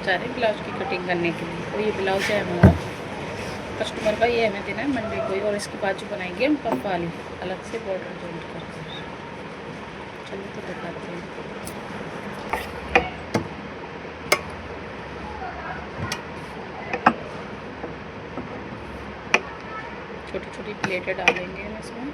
जा रहे हैं ब्लाउज की कटिंग करने के लिए। तो ये ब्लाउज है हमारा कस्टमर का, ये हमें देना है मंडे को ही। और इसकी बाजू बनाएंगे हम पफ वाली, अलग से बॉर्डर जॉइंट करके। चलिए तो दिखाते हैं। छोटी छोटी प्लेटें डालेंगे हम इसमें।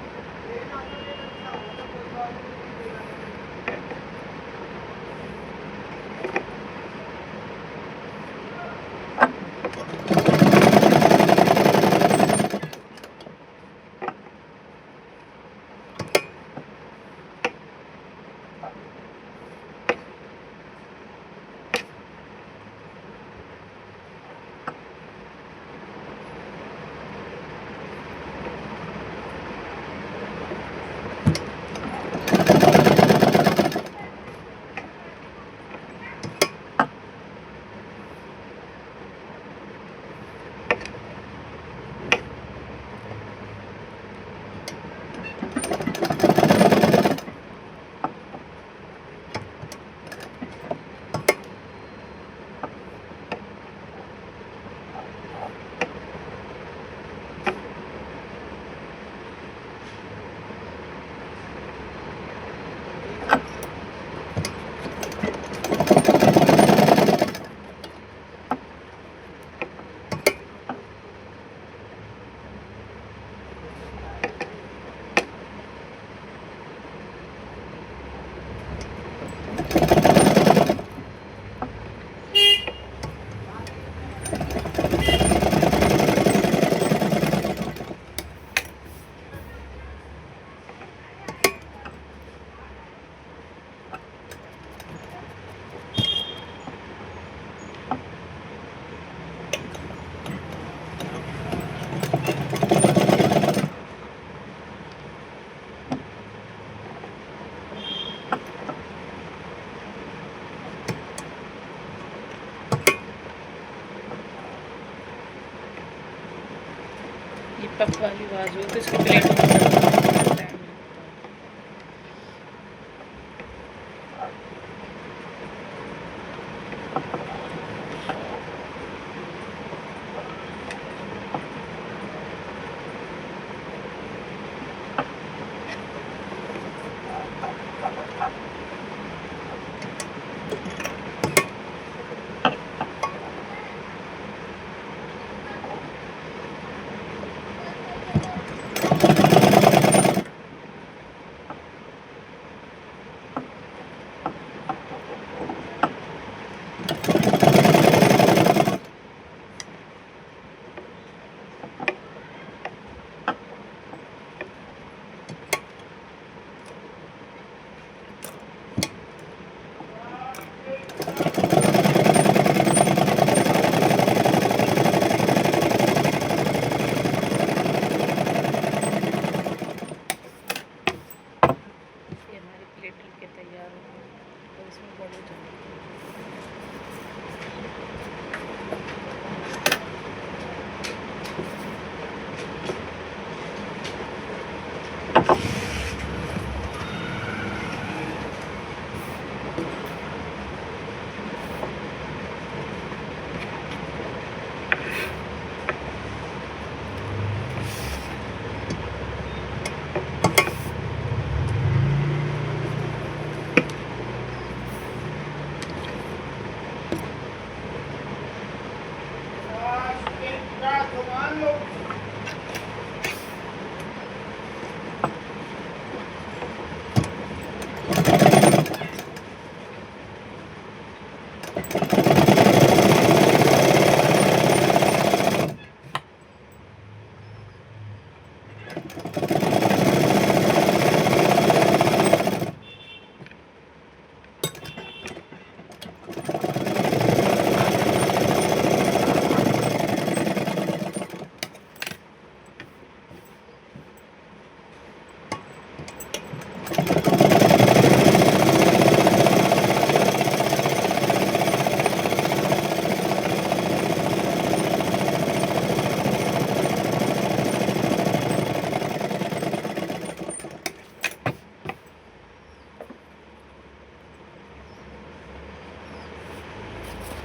ये पफ वाली बाजू तो इसको प्लेट में टाइम लगता है।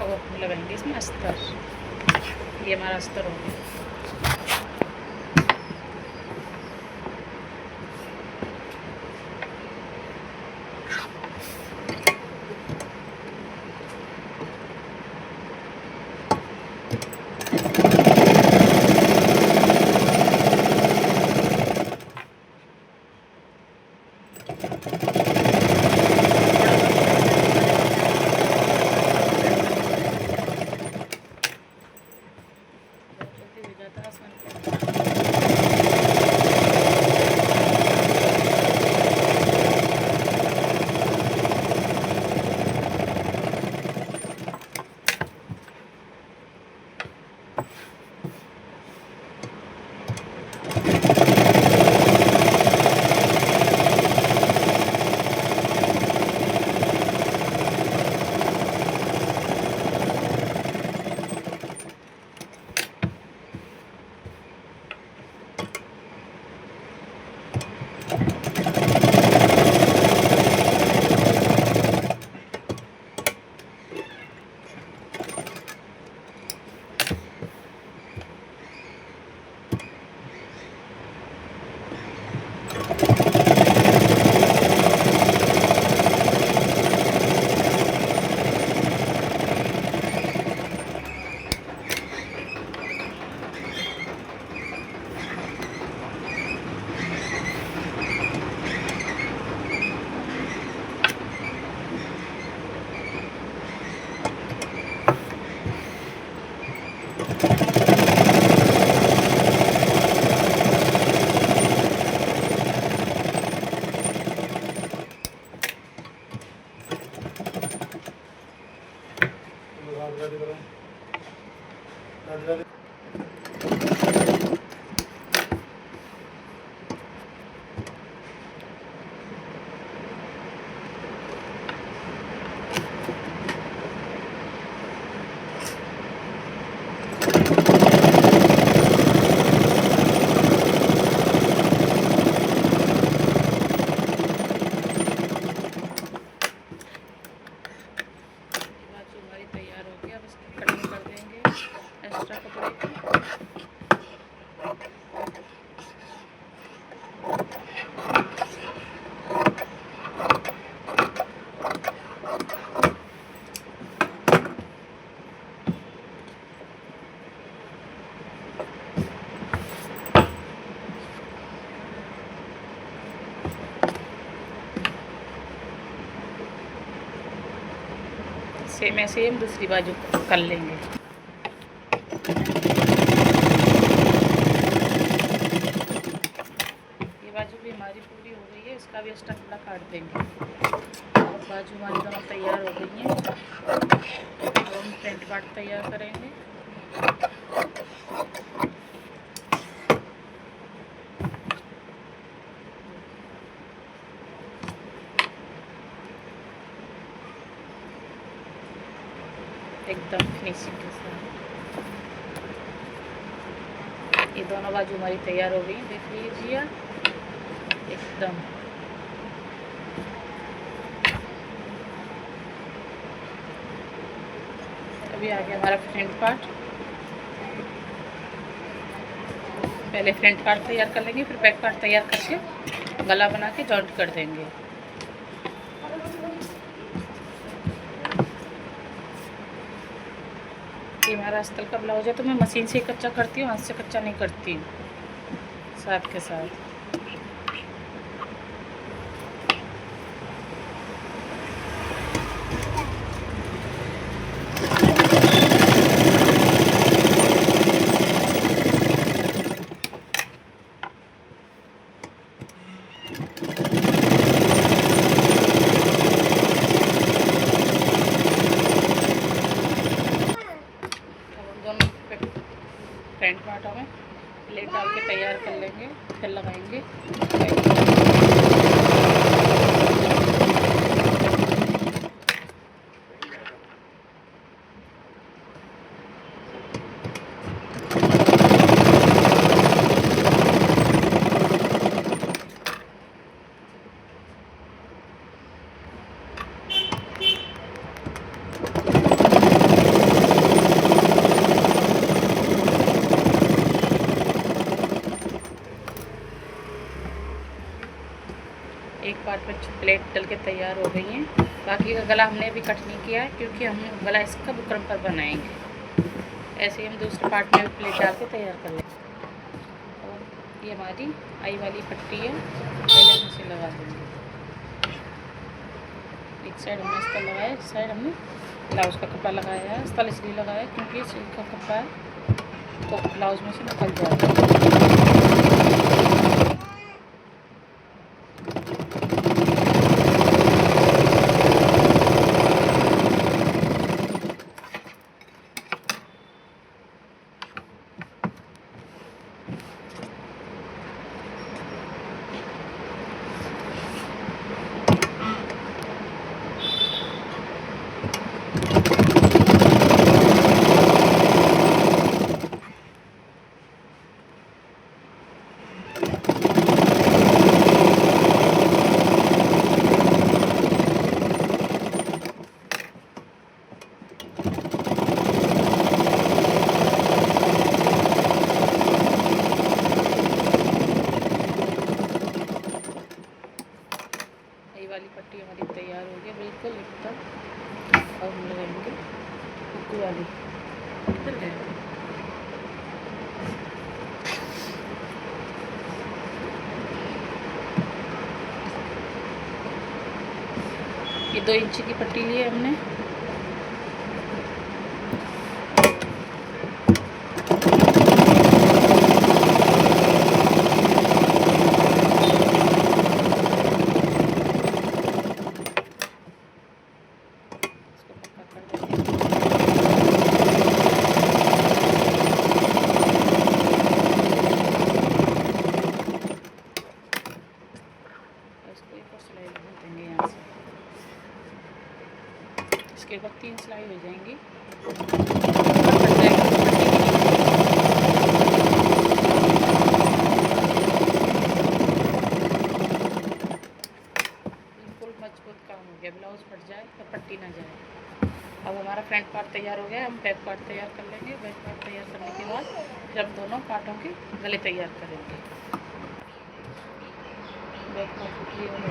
और लगाएंगे इसमें अस्तर। ये हमारा अस्तर हो गया। तैयार हो गया। अब इसकी कटिंग कर देंगे एक्स्ट्रा कपड़े की। सेम ऐसे हम दूसरी बाजू कर लेंगे। ये बाजू भी हमारी पूरी हो गई है, इसका भी एक्स्ट्रा कपड़ा काट देंगे। और बाजू हमारी दोनों तैयार हो गई हैं। अब हम फ्रंट पार्ट तैयार करेंगे। एकदम फिनिशिंग के साथ ये दोनों बाजू हमारी तैयार हो गई, देख लीजिए एकदम। अभी आ गया हमारा फ्रंट पार्ट। पहले फ्रंट पार्ट तैयार कर लेंगे, फिर बैक पार्ट तैयार करके गला बना के जॉइंट कर देंगे। ये हमारा अस्तर का ब्लाउज है, तो मैं मशीन से ही कच्चा करती हूँ, हाथ से कच्चा नहीं करती हूँ। साथ के साथ फ्रंट पार्टों में प्लेट डाल के तैयार कर लेंगे, फिर लगाएंगे। प्लेट डल के तैयार हो गई हैं। बाकी का गला हमने अभी कट नहीं किया है क्योंकि हम गला इसका बुकरम पर बनाएंगे। ऐसे ही हम दूसरे पार्ट में भी प्लेट डाल के तैयार कर लेंगे। और ये हमारी आई वाली पट्टी है, पहले हम इसे लगा देंगे। एक साइड हमने इसका लगाया, इस साइड हमने ब्लाउज़ का कपड़ा लगाया है। इस तरह इसलिए लगाया क्योंकि ये सिल्क का कपड़ा है तो ब्लाउज़ में से निकल जाएगा। वाली पट्टी हमारी तैयार हो गई बिल्कुल एकदम। अब हम लगाएंगे हुक्कू वाली। किधर गए? ये 2 इंच की पट्टी ली है हमने। इसके ऊपर 3 सिलाई हो जाएंगी। बिल्कुल मजबूत काम हो गया, ब्लाउज फट जाए तो पट्टी ना जाए। अब हमारा फ्रंट पार्ट तैयार हो गया, हम बैक पार्ट तैयार कर लेंगे। बैक पार्ट तैयार करने के बाद फिर हम दोनों पार्टों के गले तैयार करेंगे। बैक पार्ट क्लियर हो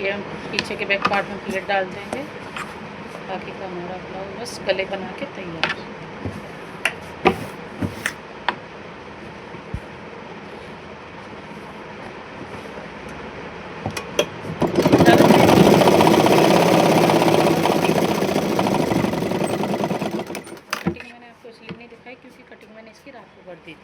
ये हम पीछे के बैक पार्ट में प्लेट डाल देंगे। बाकी का हमारा ब्लाउज बस गले बना के तैयार। कटिंग मैंने आपको इसलिए नहीं दिखाई क्योंकि कटिंग मैंने इसकी रात को कर दी थी।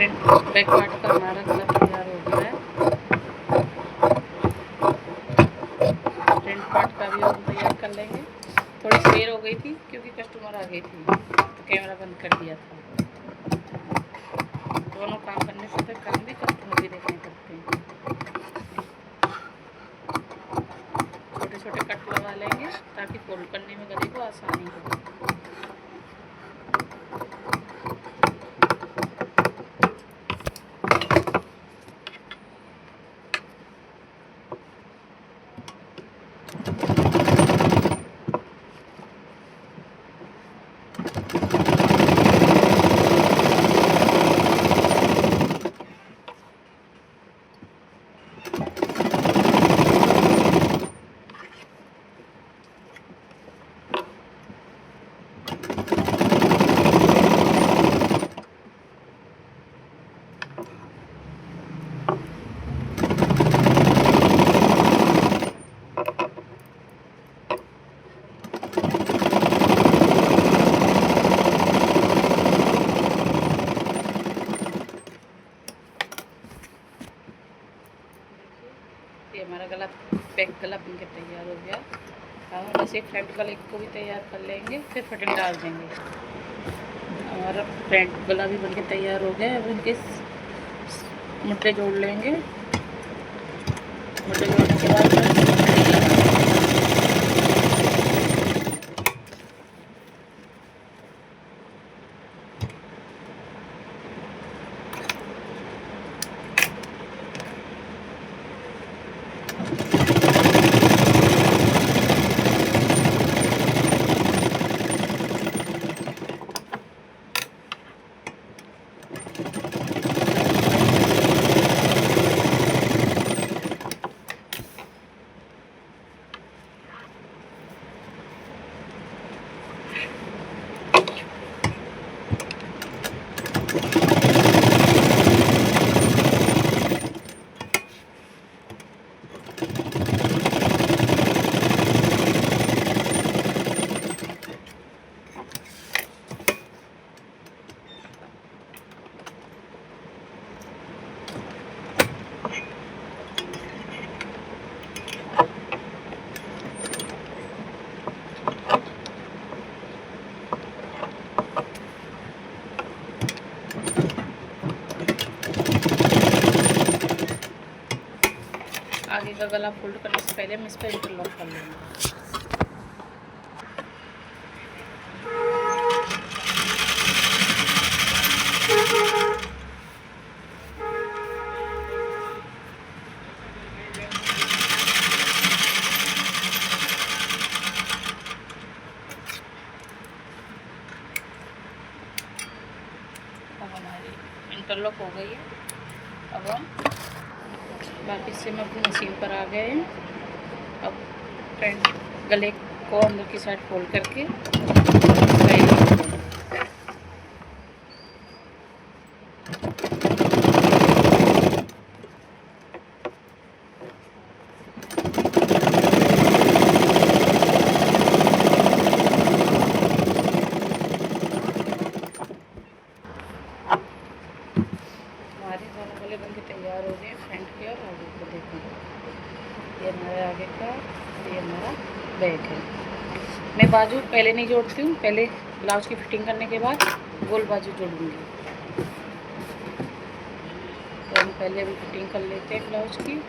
फ्रंट बैक पार्ट का हमारा गला तैयार हो गया है। फ्रंट पार्ट का भी हम तैयार कर लेंगे। थोड़ी देर हो गई थी क्योंकि कस्टमर आ गई थी तो कैमरा बंद कर दिया था। दोनों काम करने से फिर काम भी कस्टमर भी देखने पड़ते हैं। छोटे छोटे कट लगा लेंगे ताकि फोल्ड करने में गले को आसानी हो। ये हमारा गला बैक गला बनकर तैयार हो गया। हम ऐसे फ्रंट गले को भी तैयार कर लेंगे, फिर फिटिंग डाल देंगे। हमारा फ्रंट गला भी बनकर तैयार हो गया। अब इनके मुट्ठे जोड़ लेंगे। मुट्ठे जोड़ने के बाद आगे का गला फोल्ड करने से पहले हम इस पर इंटरलॉक कर लेंगे। अब हमारी इंटरलॉक हो गई है। अब हम वापस से हम अपनी मशीन पर आ गए हैं। अब फ्रंट गले को अंदर की साइड फोल्ड करके हमारे दोनों गले बनके तैयार हो गए। फ्रंट के और आगे को देखो, ये हमारा आगे का, ये हमारा बैक है। मैं बाजू पहले नहीं जोड़ती हूँ, पहले ब्लाउज की फिटिंग करने के बाद गोल बाजू जोड़ूंगी। तो हम पहले अभी फिटिंग कर लेते हैं ब्लाउज की।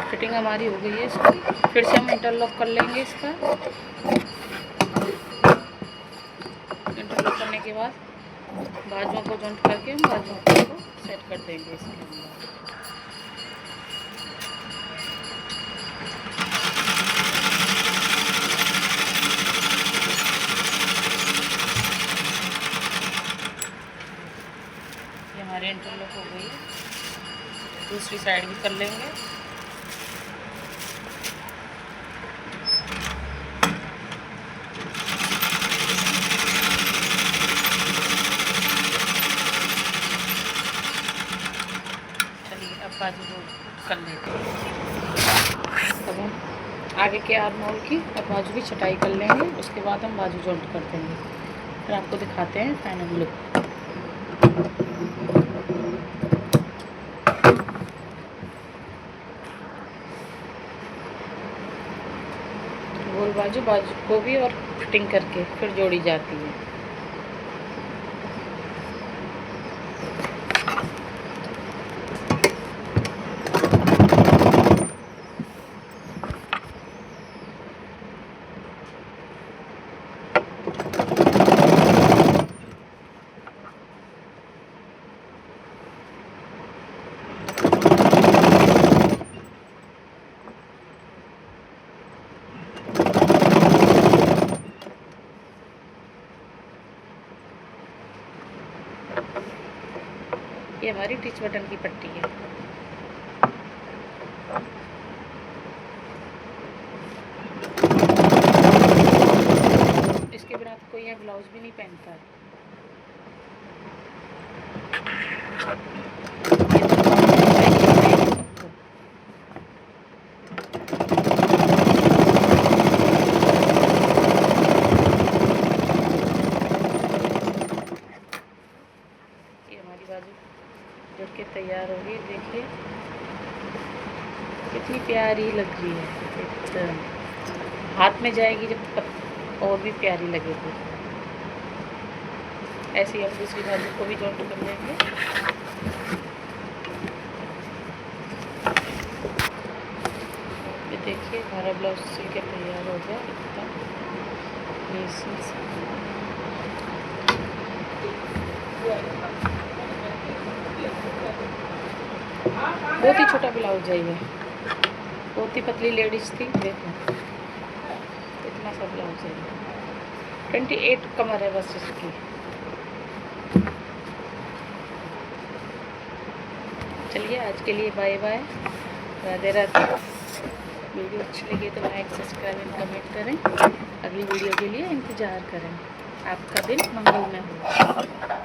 फिटिंग हमारी हो गई है। इसको फिर से हम इंटरलॉक कर लेंगे। इसका इंटरलॉक करने के बाद बाजुओं को जॉइंट करके हम बाजुओं को सेट कर देंगे इसके अंदर। दूसरी साइड भी कर लेंगे। चलिए अब बाजू कर लेते हैं। अब हम आगे के आर्म होल की और बाजू की छटाई कर लेंगे, उसके बाद हम बाजू जॉइंट कर देंगे। फिर आपको दिखाते हैं फाइनल लुक। गोल बाजू को भी और फिटिंग करके फिर जोड़ी जाती है। ये हमारी टिच बटन की पट्टी है। इसके बिना तो कोई यहाँ ब्लाउज भी नहीं पहनता है। ये हमारी बाजू जुड़ के तैयार हो गई। देखिए कितनी प्यारी लग रही है। एकदम हाथ में जाएगी जब और भी प्यारी लगेगी। ऐसे ही हम दूसरी बाजू को भी जॉइंट कर लेंगे। ये देखिए हमारा ब्लाउज सिल के तैयार हो गया एकदम। बहुत ही छोटा ब्लाउज है ये, बहुत ही पतली लेडीज थी। देखो इतना सा ब्लाउज है। 28 कमर है बस इसकी। चलिए आज के लिए bye bye, Radhe Radhe. Video अच्छी लगी तो लाइक सब्सक्राइब एंड कमेंट करें। अगली वीडियो के लिए इंतज़ार करें। आपका दिन मंगलमय हो।